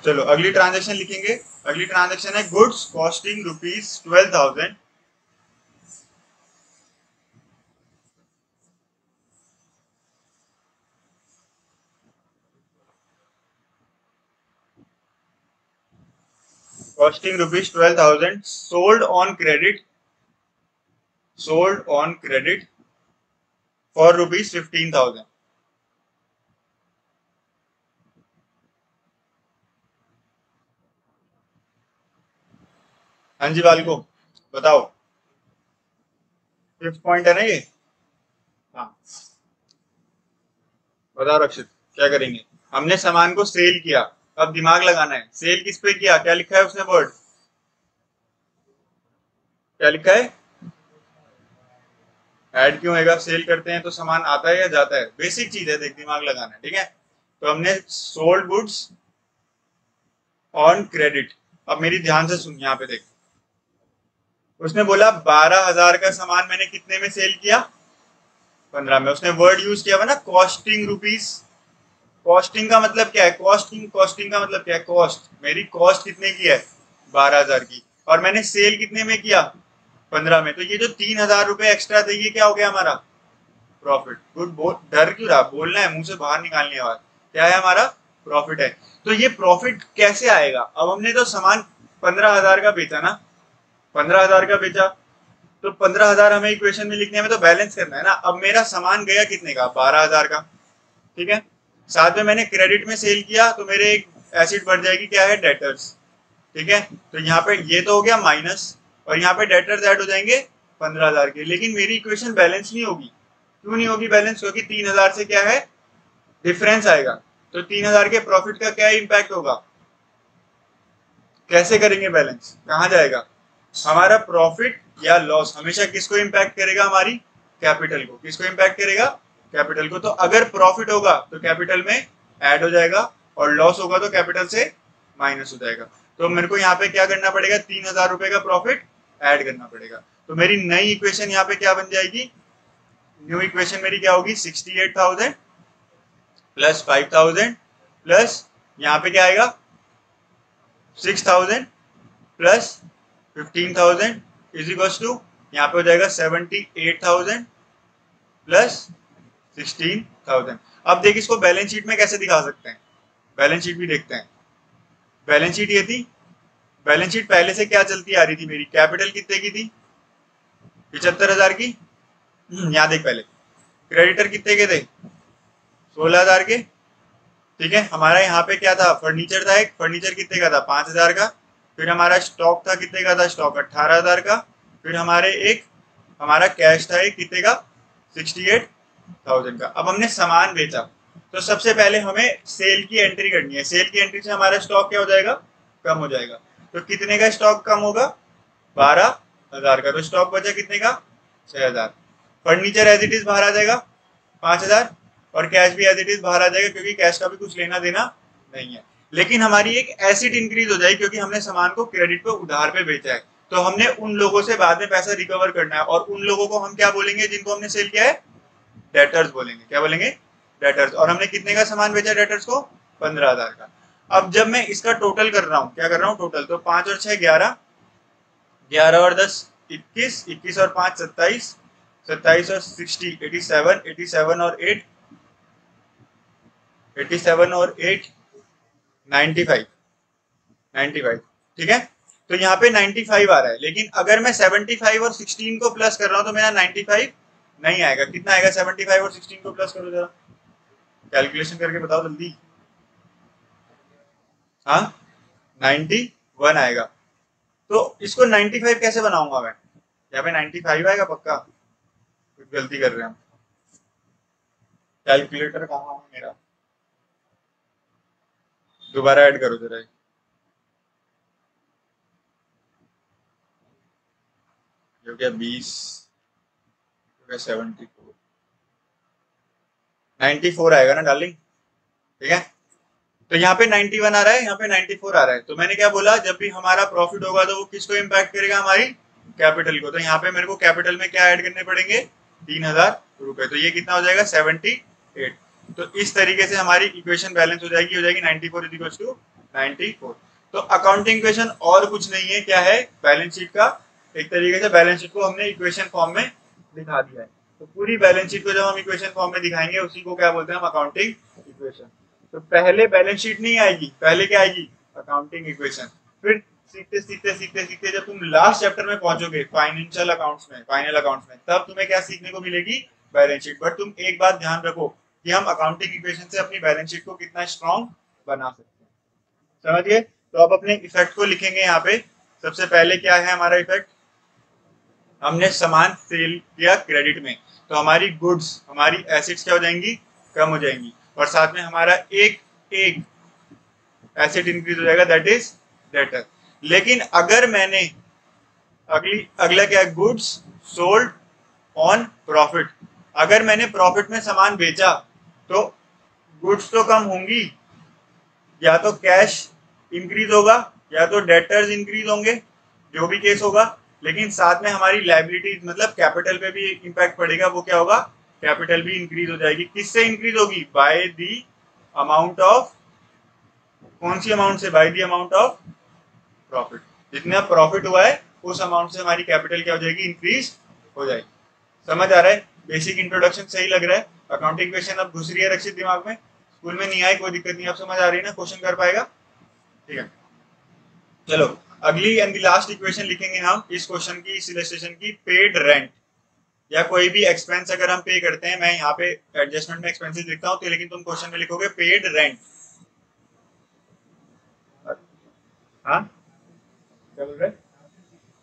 चलो अगली ट्रांजेक्शन लिखेंगे। अगली ट्रांजेक्शन है goods costing ₹12,000 costing ₹12,000 sold on credit for ₹15,000। हाँ जी बालको बताओ, फिफ्थ पॉइंट है ना ये। हाँ बताओ रक्षित, क्या करेंगे? हमने सामान को सेल किया, अब दिमाग लगाना है, सेल किस पे किया, क्या लिखा है उसने वर्ड, क्या लिखा है? ऐड क्यों होगा? सेल करते हैं तो सामान आता है या जाता है? बेसिक चीज है, देख दिमाग लगाना है, ठीक है। तो हमने सोल्ड गुड्स ऑन क्रेडिट। अब मेरी ध्यान से सुन, यहाँ पे देख, उसने बोला 12,000 का सामान मैंने कितने में सेल किया? 15 में। उसने वर्ड यूज किया हुआ ना कॉस्टिंग रुपीज। कॉस्टिंग का मतलब क्या है? कॉस्टिंग कॉस्टिंग का मतलब क्या है? कॉस्ट, मेरी कॉस्ट कितने की है? 12,000 की। और मैंने सेल कितने में किया? 15 में। तो ये जो 3,000 रुपए एक्स्ट्रा थे, ये क्या हो गया हमारा? प्रॉफिट। गुड। डर क्यों रहा? बोलना है, मुंह से बाहर निकालनी है बात। क्या है हमारा? प्रॉफिट है। तो ये प्रॉफिट कैसे आएगा? अब हमने तो सामान 15,000 का बेचा ना, 15,000 का बेचा, तो 15,000 हमें इक्वेशन में लिखने में तो बैलेंस करना है ना। अब मेरा सामान गया कितने का? 12,000 का, ठीक है। साथ में मैंने क्रेडिट में सेल किया, तो मेरे एक एसिड बढ़ जाएगी, क्या है? डेटर्स, ठीक है। तो यहाँ पे ये तो हो गया माइनस, और यहाँ पे डेटर्स ऐड हो जाएंगे 15,000 के। लेकिन मेरी इक्वेशन बैलेंस नहीं होगी। क्यों नहीं होगी बैलेंस? क्योंकि 3,000 से क्या है? डिफरेंस आएगा। तो 3,000 के प्रॉफिट का क्या इम्पैक्ट होगा? कैसे करेंगे बैलेंस? कहाँ जाएगा? हमारा प्रॉफिट या लॉस हमेशा किसको इम्पैक्ट करेगा? हमारी कैपिटल को। किसको इम्पैक्ट करेगा? कैपिटल को। तो अगर प्रॉफिट होगा तो कैपिटल में ऐड हो जाएगा, और लॉस होगा तो कैपिटल से माइनस हो जाएगा। तो मेरे को यहाँ पे क्या करना पड़ेगा? 3,000 रुपए का प्रॉफिट ऐड करना पड़ेगा। तो मेरी नई इक्वेशन यहाँ पे क्या बन जाएगी? न्यू इक्वेशन मेरी क्या होगी? 68,000 प्लस 5,000 प्लस यहाँ पे क्या आएगा? 6,000 प्लस 15,000 इज इक्वल टू, यहाँ पे हो जाएगा 78,000 प्लस 16,000। अब देख, इसको बैलेंस शीट में कैसे दिखा सकते हैं? बैलेंस शीट भी देखते हैं। बैलेंस शीट ये थी। बैलेंस शीट पहले से क्या चलती आ रही थी मेरी? कैपिटल कितने की थी? 75,000 की। यहाँ देख, पहले क्रेडिटर कितने के थे? 16,000 के, ठीक है। हमारा यहाँ पे क्या था? फर्नीचर था एक, फर्नीचर कितने का था? 5,000 का। फिर हमारा स्टॉक था, कितने का था स्टॉक? 18,000 का। फिर हमारा कैश था एक, कितने का? 68,000 का। अब हमने सामान बेचा, तो सबसे पहले हमें सेल की एंट्री करनी है। सेल की एंट्री से हमारा स्टॉक क्या हो जाएगा? कम हो जाएगा। तो कितने का स्टॉक कम होगा? 12,000 का। तो स्टॉक बचा कितने का? 6,000। फर्नीचर एज इट इज बाहर आ जाएगा 5,000, और कैश भी एज इट इज बाहर आ जाएगा, क्योंकि कैश का भी कुछ लेना देना नहीं है। लेकिन हमारी एक एसिड इंक्रीज हो जाएगी, क्योंकि हमने सामान को क्रेडिट पे उधार पे बेचा है। तो हमने उन लोगों से बाद में पैसा रिकवर करना है, और उन लोगों को हम क्या बोलेंगे? जिनको हमने सेल किया है, डेटर्स बोलेंगे। क्या बोलेंगे? डेटर्स। और हमने कितने का सामान बेचा डेटर्स को? 15,000 का। अब जब मैं इसका टोटल कर रहा हूँ, क्या कर रहा हूँ? टोटल। तो 5 और 6 11, 11 और 10 21, 21 और 5 27, 27 और 60 87, 87 और 8 87 और 8 95, 95, ठीक है। तो यहाँ पे 95 आ रहा है, लेकिन अगर मैं 75 और 16 को प्लस कर रहा हूँ तो मेरा 95 नहीं आएगा। कितना आएगा? 75 और 16 को प्लस करो जरा, कैलकुलेशन करके बताओ जल्दी। हाँ, 91 आएगा। तो इसको 95 कैसे बनाऊंगा मैं? यहाँ पे 95 आएगा पक्का? कुछ गलती कर रहे हैं हम। कैलकुलेटर कहाँ है मेरा? दोबारा ऐड करो जरा। जो क्या 20, जो क्या 74, 94 आएगा ना डार्लिंग, ठीक है। तो यहाँ पे 91 आ रहा है, यहाँ पे 94 आ रहा है। तो मैंने क्या बोला? जब भी हमारा प्रॉफिट होगा तो वो किसको इम्पैक्ट करेगा? हमारी कैपिटल को। तो यहाँ पे मेरे को कैपिटल में क्या ऐड करने पड़ेंगे? 3,000 रुपए। तो ये कितना हो जाएगा? 78। तो इस तरीके से हमारी इक्वेशन बैलेंस हो जाएगी 94 इज इक्वल टू 94। तो अकाउंटिंग इक्वेशन और कुछ नहीं है, क्या है, बैलेंस शीट का एक तरीके से बैलेंस शीट को हमने इक्वेशन फॉर्म में दिखा दिया है। तो पूरी बैलेंस शीट को जब हम इक्वेशन फॉर्म में दिखाएंगे उसी को क्या बोलते हैं हम, अकाउंटिंग इक्वेशन। तो पहले बैलेंस शीट नहीं आएगी, पहले क्या आएगी, अकाउंटिंग इक्वेशन। फिर सीखते सीखते सीखते सीखते जब तुम लास्ट चैप्टर में पहुंचोगे फाइनेंशियल अकाउंट्स में, फाइनल अकाउंट्स में, तब तुम्हें क्या सीखने को मिलेगी, बैलेंस शीट। बट तुम एक बात ध्यान रखो कि हम अकाउंटिंग इक्वेशन से अपनी बैलेंस शीट को कितना स्ट्रॉन्ग बना सकते हैं। समझ गए? तो अब अपने इफेक्ट को लिखेंगे यहाँ पे। सबसे पहले क्या है हमारा इफेक्ट, हमने सामान सेल किया क्रेडिट में, तो हमारी गुड्स, हमारी एसेट्स क्या हो जाएंगी, कम हो जाएंगी, और साथ में हमारा एक एसेट इंक्रीज हो जाएगा, दैट इज डेटर। लेकिन अगर मैंने अगला क्या है, गुड्स सोल्ड ऑन प्रॉफिट, अगर मैंने प्रॉफिट में सामान बेचा तो गुड्स तो कम होंगी, या तो कैश इंक्रीज होगा या तो डेटर्स इंक्रीज होंगे, जो भी केस होगा। लेकिन साथ में हमारी लायबिलिटीज मतलब कैपिटल पे भी इंपैक्ट पड़ेगा, वो क्या होगा, कैपिटल भी इंक्रीज हो जाएगी। किससे इंक्रीज होगी, बाय द अमाउंट ऑफ, कौन सी अमाउंट से, by the amount of profit. जितना प्रॉफिट हुआ है उस अमाउंट से हमारी कैपिटल क्या हो जाएगी, इंक्रीज हो जाएगी। समझ आ रहा है? बेसिक इंट्रोडक्शन सही लग रहा है? अकाउंटिंग इक्वेशन अब घुस रही है रक्षित दिमाग में, स्कूल में नहीं आए कोई दिक्कत नहीं, अब समझ आ रही है ना, क्वेश्चन कर पाएगा, ठीक है। चलो अगली एंड द लास्ट इक्वेशन लिखेंगे हम इस क्वेश्चन की, इस इलस्ट्रेशन की, पेड रेंट या कोई भी एक्सपेंस अगर हम पे करते हैं, मैं यहाँ पे एडजस्टमेंट में एक्सपेंसेस लिखता हूँ, तो लेकिन तुम क्वेश्चन में लिखोगे पेड रेंट। हाँ क्या बोल रहे,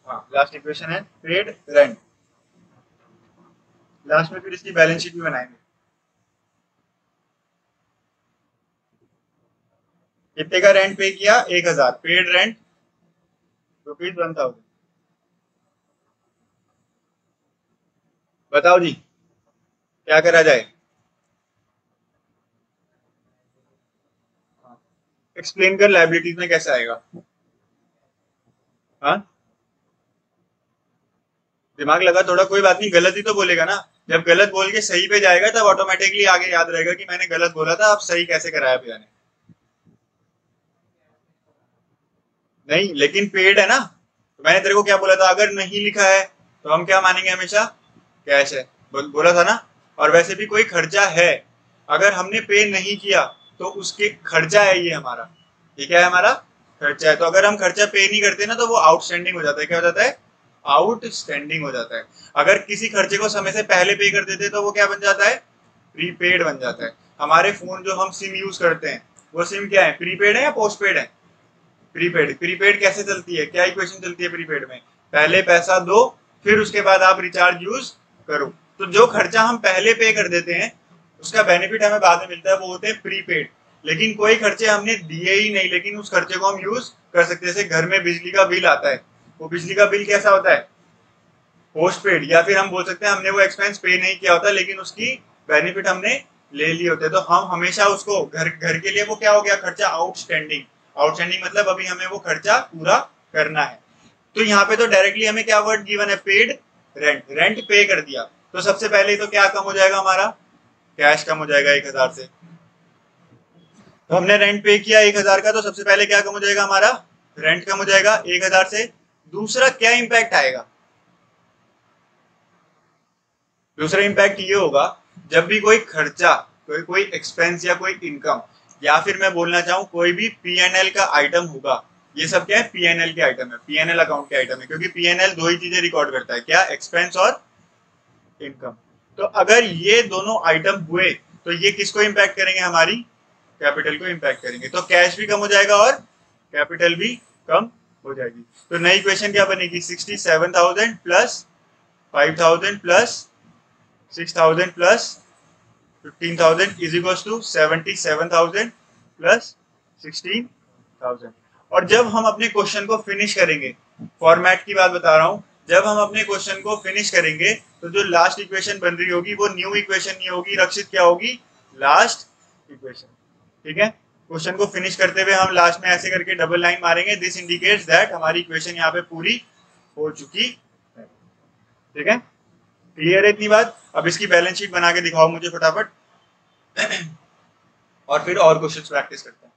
हाँ लास्ट इक्वेशन है पेड रेंट। लास्ट में फिर इसकी बैलेंस शीट भी बनाएंगे। कितने का रेंट पे किया, 1000, पेड रेंट ₹1000। बताओ जी क्या करा जाए, एक्सप्लेन कर, लायबिलिटीज में कैसे आएगा। हाँ दिमाग लगा थोड़ा, कोई बात नहीं, गलत ही तो बोलेगा ना, जब गलत बोल के सही पे जाएगा तब ऑटोमेटिकली आगे याद रहेगा कि मैंने गलत बोला था, अब सही कैसे कराया भैया ने। नहीं लेकिन पेड है ना, तो मैंने तेरे को क्या बोला था, अगर नहीं लिखा है तो हम क्या मानेंगे हमेशा, कैश है, बोला था ना। और वैसे भी कोई खर्चा है, अगर हमने पे नहीं किया तो उसके खर्चा है ये हमारा, ये क्या है हमारा, खर्चा है। तो अगर हम खर्चा पे नहीं करते ना तो वो आउटस्टैंडिंग हो जाता है, क्या हो जाता है, आउटस्टैंडिंग हो जाता है। अगर किसी खर्चे को समय से पहले पे कर देते तो वो क्या बन जाता है, प्रीपेड बन जाता है। हमारे फोन जो हम सिम यूज करते हैं वो सिम क्या है, प्रीपेड है या पोस्टपेड है, प्रीपेड। प्रीपेड कैसे चलती है, क्या इक्वेशन चलती है प्रीपेड में, पहले पैसा दो फिर उसके बाद आप रिचार्ज यूज करो। तो जो खर्चा हम पहले पे कर देते हैं उसका बेनिफिट हमें बाद में मिलता है, वो होते हैं प्रीपेड। लेकिन कोई खर्चे हमने दिए ही नहीं लेकिन उस खर्चे को हम यूज कर सकते हैं, जैसे घर में बिजली का बिल आता है, वो बिजली का बिल कैसा होता है, पोस्टपेड। या फिर हम बोल सकते हैं हमने वो एक्सपेंस पे नहीं किया होता लेकिन उसकी बेनिफिट हमने ले लिए होते, तो हम हमेशा उसको घर घर के लिए वो क्या हो गया, खर्चा आउटस्टैंडिंग। आउटस्टैंडिंग मतलब अभी हमें वो खर्चा पूरा करना है। तो यहाँ पे तो डायरेक्टली हमें क्या वर्ड गिवन है, पेड रेंट, रेंट पे कर दिया। तो सबसे पहले तो क्या कम हो जाएगा हमारा, कैश कम हो जाएगा 1000 से। तो हमने रेंट पे किया 1000 का, तो सबसे पहले क्या कम हो जाएगा हमारा, रेंट कम हो जाएगा 1000 से। दूसरा क्या इंपैक्ट आएगा, दूसरा इंपैक्ट ये होगा, जब भी कोई खर्चा, कोई एक्सपेंस या कोई इनकम, या फिर मैं बोलना चाहूँ कोई भी पीएनएल का आइटम होगा, ये सब क्या है, पीएनएल के आइटम है, पीएनएल अकाउंट के आइटम है, क्योंकि पीएनएल दो ही चीजें रिकॉर्ड करता है, क्या, एक्सपेंस और इनकम। तो अगर ये दोनों आइटम हुए तो ये किसको इंपैक्ट करेंगे, हमारी कैपिटल को इंपैक्ट करेंगे। तो कैश भी कम हो जाएगा और कैपिटल भी कम हो जाएगी। तो नई इक्वेशन क्या बनेगी, 67,000 plus 5,000 plus 6,000 plus 15,000 is equal to 77,000 plus 16,000। और जब हम अपने क्वेश्चन को फिनिश करेंगे, फॉर्मेट की बात बता रहा हूं, जब हम अपने क्वेश्चन को फिनिश करेंगे तो जो लास्ट इक्वेशन बन रही होगी वो न्यू इक्वेशन नहीं होगी रक्षित, क्या होगी, लास्ट इक्वेशन। ठीक है, क्वेश्चन को फिनिश करते हुए हम लास्ट में ऐसे करके डबल लाइन मारेंगे, दिस इंडिकेट्स दैट हमारी इक्वेशन यहाँ पे पूरी हो चुकी है। ठीक है, क्लियर है इतनी बात। अब इसकी बैलेंस शीट बना के दिखाओ मुझे फटाफट और फिर और क्वेश्चंस प्रैक्टिस करते हैं।